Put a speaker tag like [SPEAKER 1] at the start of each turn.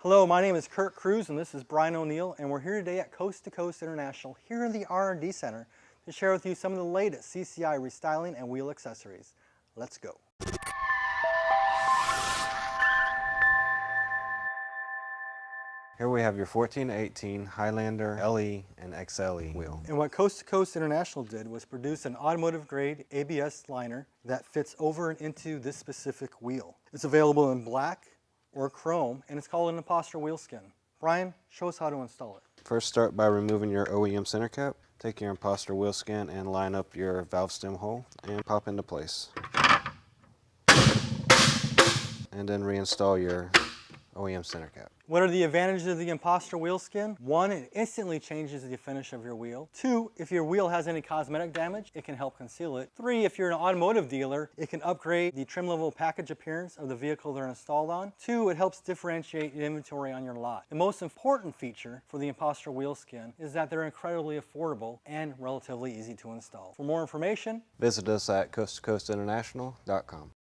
[SPEAKER 1] Hello, my name is Kurt Cruz and this is Brian O'Neill, and we're here today at Coast to Coast International here in the R&D Center to share with you some of the latest CCI restyling and wheel accessories. Let's go.
[SPEAKER 2] Here we have your 14 to 18 Highlander LE and XLE wheel.
[SPEAKER 1] And what Coast to Coast International did was produce an automotive grade ABS liner that fits over and into this specific wheel. It's available in black or chrome, and it's called an Impostor wheel skin. Brian, show us how to install it.
[SPEAKER 2] First, start by removing your OEM center cap. Take your Impostor wheel skin and line up your valve stem hole and pop into place. And then reinstall your OEM center cap.
[SPEAKER 1] What are the advantages of the Impostor wheel skin? One, it instantly changes the finish of your wheel. Two, if your wheel has any cosmetic damage, it can help conceal it. Three, if you're an automotive dealer, it can upgrade the trim level package appearance of the vehicle they're installed on. Two, it helps differentiate the inventory on your lot. The most important feature for the Impostor wheel skin is that they're incredibly affordable and relatively easy to install. For more information,
[SPEAKER 2] visit us at coasttocoastinternational.com.